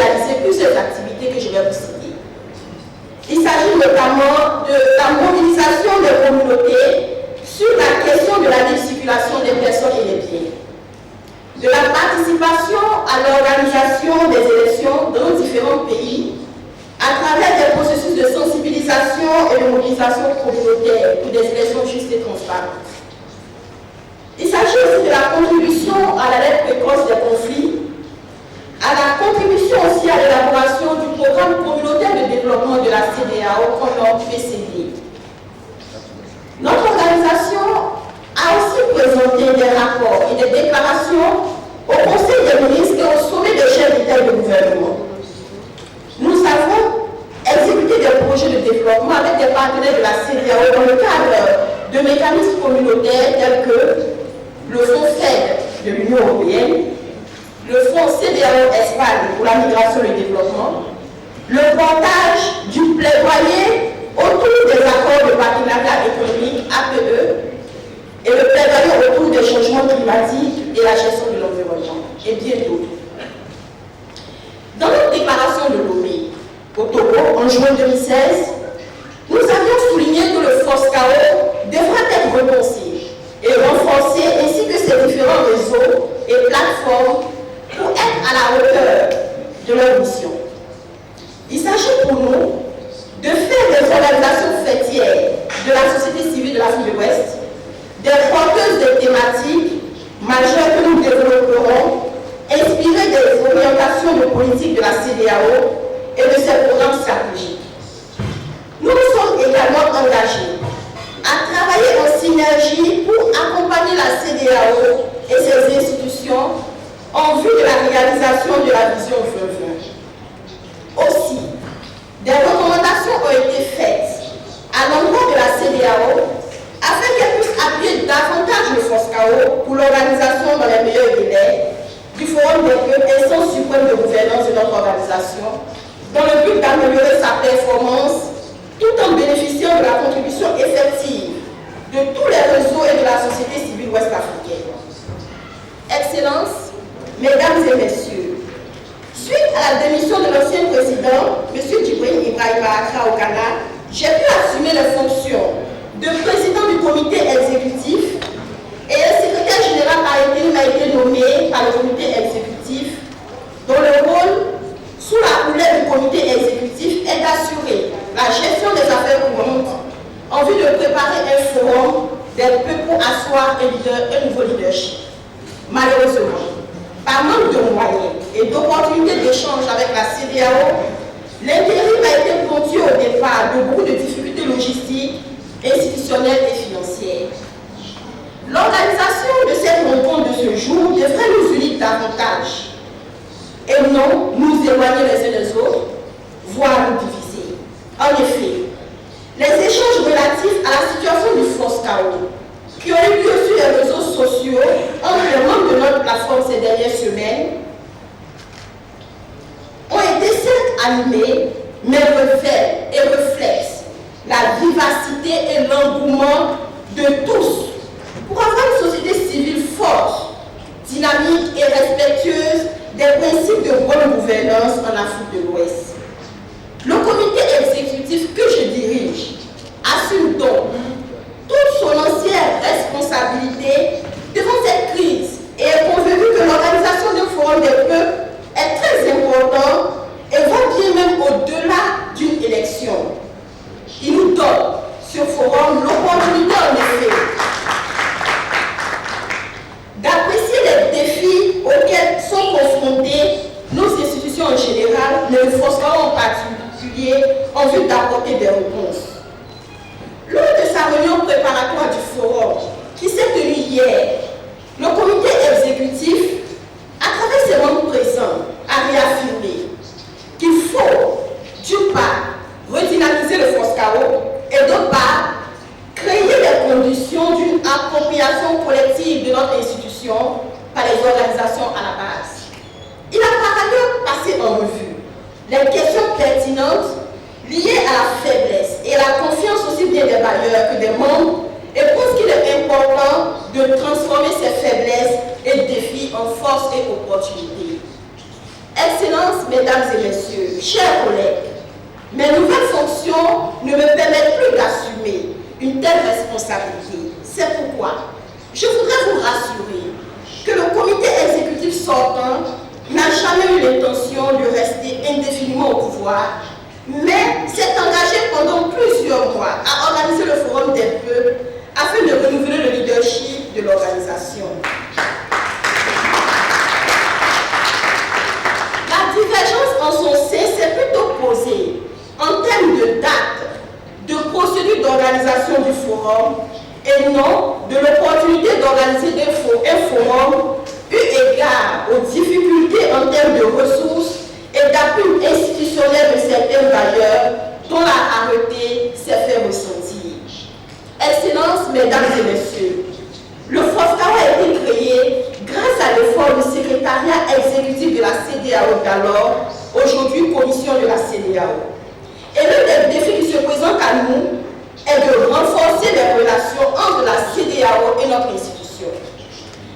réaliser plusieurs activités que je vais vous citer. Il s'agit notamment de la mobilisation des communautés sur la question de la libre circulation des personnes et des biens, de la participation à l'organisation des élections dans différents pays à travers des processus de sensibilisation et de mobilisation communautaire pour des élections justes et transparentes. Il s'agit aussi de la contribution à l'alerte précoce des conflits, à la contribution aussi à l'élaboration du programme communautaire de développement de la CEDEAO qu'on nomme PCD. Notre organisation a aussi présenté des rapports et des déclarations au Conseil des ministres et au sommet des chefs d'État et de gouvernement. Nous avons exécuté des projets de développement avec des partenaires de la CEDEAO dans le cadre de mécanismes communautaires tels que le Fonds FED de l'Union européenne, le Fonds CEDEAO-Espagne pour la migration et le développement, le portage du plaidoyer autour des accords de partenariat économique APE et le plaidoyer autour des changements climatiques et la gestion de l'environnement, et bien d'autres. Dans notre déclaration de Lomé au Togo en juin 2016, nous avions souligné que le FOSCAO devra être repensé et renforcé ainsi que ses différents réseaux et plateformes pour être à la hauteur de leur mission. Il s'agit pour nous de faire des organisations fêtières de la société civile de l'Afrique de l'Ouest, des porteuses de thématiques majeures que nous développerons, inspirées des orientations de politique de la CEDEAO et de ses programmes stratégiques. Nous nous sommes également engagés à travailler en synergie pour accompagner la CEDEAO et ses institutions en vue de la réalisation de la vision 2020. Aussi, des recommandations ont été faites à l'endroit de la CEDEAO afin qu'elle puisse appuyer davantage le FOSCAO pour l'organisation dans les meilleurs délais du Forum des peuples, instance suprême de gouvernance de notre organisation, dans le but d'améliorer sa performance tout en bénéficiant de la contribution effective de tous les réseaux et de la société civile ouest-africaine. Excellences, Mesdames et Messieurs, suite à la démission de l'ancien président, M. Djibril Ibrahima Accra au Ghana, j'ai pu assumer les fonctions de président du comité exécutif et un secrétaire général par intérim a été nommé par le comité exécutif, dont le rôle, sous la houlette du comité exécutif, est d'assurer la gestion des affaires courantes en vue de préparer un forum des peuples pour asseoir un nouveau leadership. Malheureusement, par manque de moyens et d'opportunités d'échange avec la CEDEAO, l'intérim a été ponctué au départ de beaucoup de difficultés logistiques, institutionnelles et financières. L'organisation de cette rencontre de ce jour devrait nous unir davantage et non nous éloigner les uns des autres, voire nous diviser. En effet, les échanges relatifs à la situation du FOSCAO qui ont eu lieu sur les réseaux sociaux entre les membres de notre plateforme ces dernières semaines ont été certes animés, mais reflètent la vivacité et l'engouement de tous pour avoir une société civile forte, dynamique et respectueuse des principes de bonne gouvernance en Afrique de l'Ouest. Le comité exécutif que je dirige assume donc toute son ancienne responsabilité devant cette crise et est convaincu que l'organisation d'un forum des peuples est très important et va bien même au-delà d'une élection. Il nous donne, ce forum, l'opportunité en effet d'apprécier les défis auxquels sont confrontées nos institutions en général, mais le FOSCAO en particulier, en vue d'apporter des réponses. Lors de sa réunion préparatoire du forum, qui s'est tenue hier, le comité exécutif, à travers ses membres présents, a réaffirmé qu'il faut, d'une part, redynamiser le FOSCAO et d'autre part, créer les conditions d'une appropriation collective de notre institution par les organisations à la base. Il a par ailleurs passé en revue les questions pertinentes liées à la faiblesse et à la confiance aussi bien des bailleurs que des membres et pense qu'il est important de transformer ces faiblesses et défis en force et opportunités. Excellences, Mesdames et Messieurs, chers collègues, mes nouvelles fonctions ne me permettent plus d'assumer une telle responsabilité. C'est pourquoi je voudrais vous rassurer que le comité exécutif sortant n'a jamais eu l'intention de rester indéfiniment au pouvoir, mais s'est engagé pendant plusieurs mois à organiser le Forum des peuples afin de renouveler le leadership de l'organisation. La divergence en son sein s'est plutôt posée en termes de date, de procédure d'organisation du forum et non de l'opportunité d'organiser un forum eu égard aux difficultés en termes de ressources et d'appui institutionnel de certains bailleurs dont la rareté s'est fait ressentir. Excellences, Mesdames et Messieurs, le FOSCAO a été créé grâce à l'effort du secrétariat exécutif de la CEDEAO d'alors, aujourd'hui commission de la CEDEAO. Et l'un des défis qui se présente à nous est de renforcer les relations entre la CEDEAO et notre institution.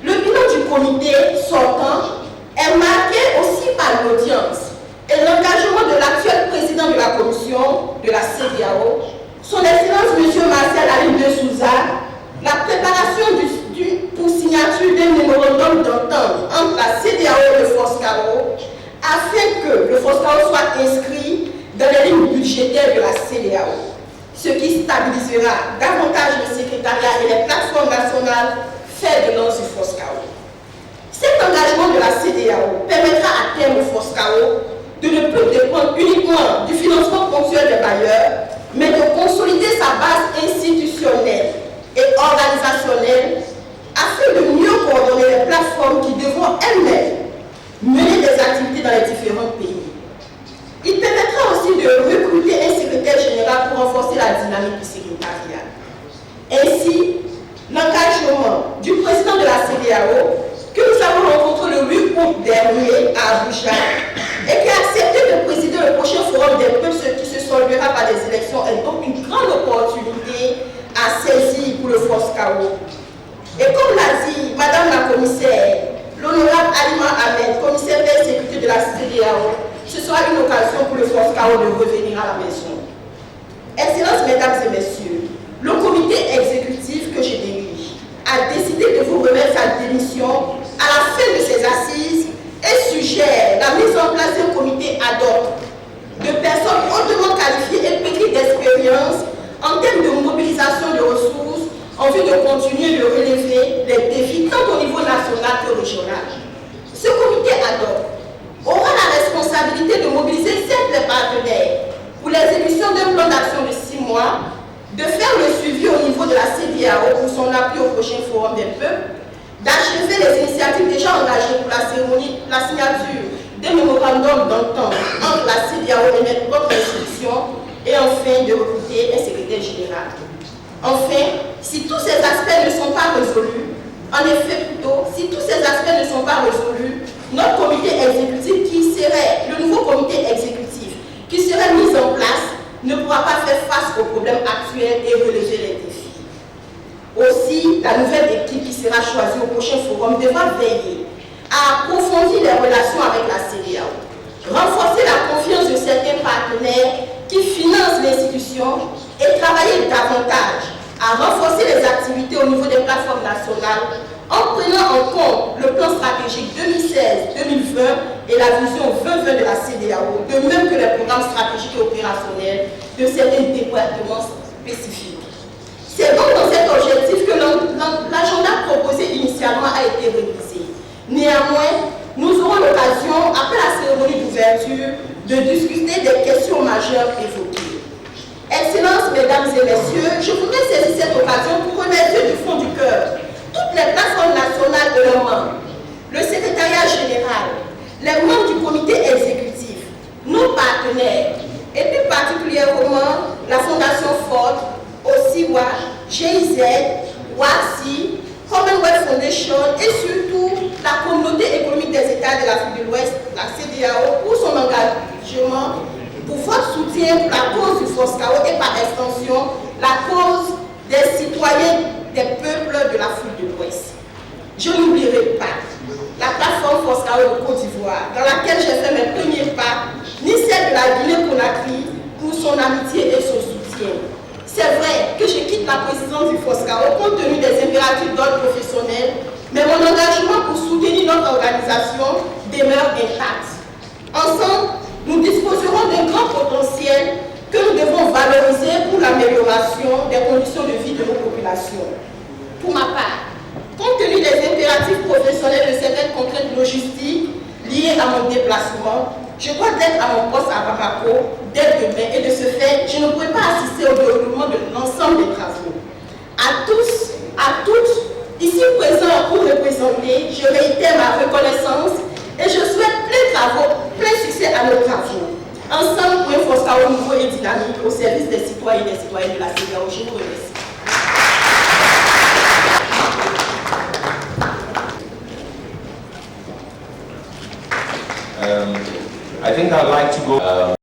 Le bilan du comité sortant est marqué aussi par l'audience et l'engagement de l'actuel président de la commission de la CEDEAO, son Excellence M. Marcel Ali de Souza, la préparation pour signature d'un mémorandum d'entente entre la CEDEAO et le FOSCAO, afin que le FOSCAO soit inscrit dans les lignes budgétaires de la CEDEAO, ce qui stabilisera davantage le secrétariat et les plateformes nationales faites de l'anse du FOSCAO. Cet engagement de la CEDEAO permettra à terme au FOSCAO de ne plus dépendre uniquement du financement ponctuel des bailleurs, mais de consolider sa base institutionnelle et organisationnelle afin de mieux coordonner les plateformes qui devront elles-mêmes mener des activités dans les différents pays. Il permettra aussi de recruter un secrétaire général pour renforcer la dynamique du secrétariat. Ainsi, l'engagement du président de la CEDEAO, que nous avons rencontré le 8 août dernier à Abuja, et qui a accepté de présider le prochain forum des peuples, ce qui se soldera par des élections, est donc une grande opportunité à saisir pour le FOSCAO. Et comme l'a dit Madame la commissaire, l'honorable Alima Ahmed, commissaire de la sécurité de la CEDEAO, ce sera une occasion pour le FOSCAO de revenir à la maison. Excellences, Mesdames et Messieurs, le comité exécutif que je dirige a décidé de vous remettre sa démission à la fin de ses assises et suggère la mise en place d'un comité ad hoc de personnes hautement qualifiées et pétries d'expérience en termes de mobilisation de ressources en vue de continuer de relever les défis tant au niveau national que régional. Ce comité ad hoc aura la responsabilité de mobiliser certes les partenaires pour les émissions d'un plan d'action de 6 mois, de faire le suivi au niveau de la CEDEAO pour son appui au prochain forum des peuples, d'achever les initiatives déjà engagées pour la cérémonie, la signature des mémorandums d'entente entre la CEDEAO et notre institution, et enfin de recruter un secrétaire général. Enfin, si tous ces aspects ne sont pas résolus, en effet plutôt, si tous ces aspects ne sont pas résolus, notre comité exécutif, qui serait le nouveau comité exécutif, qui serait mis en place, ne pourra pas faire face aux problèmes actuels et relever les défis. Aussi, la nouvelle équipe qui sera choisie au prochain forum devra veiller à approfondir les relations avec la CEDEAO, renforcer la confiance de certains partenaires qui financent l'institution et travailler davantage à renforcer les activités au niveau des plateformes nationales en prenant en compte le plan stratégique 2016-2020 et la vision 2020 de la CEDEAO, de même que les programmes stratégiques et opérationnels de certains départements spécifiques. C'est donc dans cet objectif que l'agenda proposé initialement a été révisé. Néanmoins, nous aurons l'occasion, après la cérémonie d'ouverture, de discuter des questions majeures évoquées. Excellences, Mesdames et Messieurs, je voudrais saisir cette occasion pour remercier du fond du cœur toutes les plateformes nationales et leurs membres, le secrétariat général, les membres du comité exécutif, nos partenaires, et plus particulièrement la Fondation Ford, OSIWA, GIZ, WASI, Commonwealth Foundation et surtout la communauté économique des États de l'Afrique de l'Ouest, la CEDEAO, pour son engagement, pour votre soutien pour la cause du FOSCAO et par extension la cause des citoyens des peuples de l'Afrique de l'Ouest. Je n'oublierai pas la plateforme FOSCAO Foscao de Côte d'Ivoire, dans laquelle j'ai fait mes premiers pas, ni celle de la Guinée-Conakry pour son amitié et son soutien. C'est vrai que je quitte la présidence du Foscao compte tenu des impératifs d'ordre professionnel, mais mon engagement pour soutenir notre organisation demeure intact. Ensemble, nous disposerons d'un grand potentiel que nous devons valoriser pour l'amélioration des conditions de vie de nos populations. Pour ma part, compte tenu des impératifs professionnels de certaines contraintes logistiques liées à mon déplacement, je dois être à mon poste à Bamako dès demain et de ce fait, je ne pourrai pas assister au déroulement de l'ensemble des travaux. À tous, à toutes, ici présents ou représentés, je réitère ma reconnaissance et je souhaite plein travaux, plein succès à nos travaux. Ensemble pour un Foscao nouveau et dynamique au service des citoyens et des citoyennes de la CEDEAO. Je vous remercie. I think I'd like to go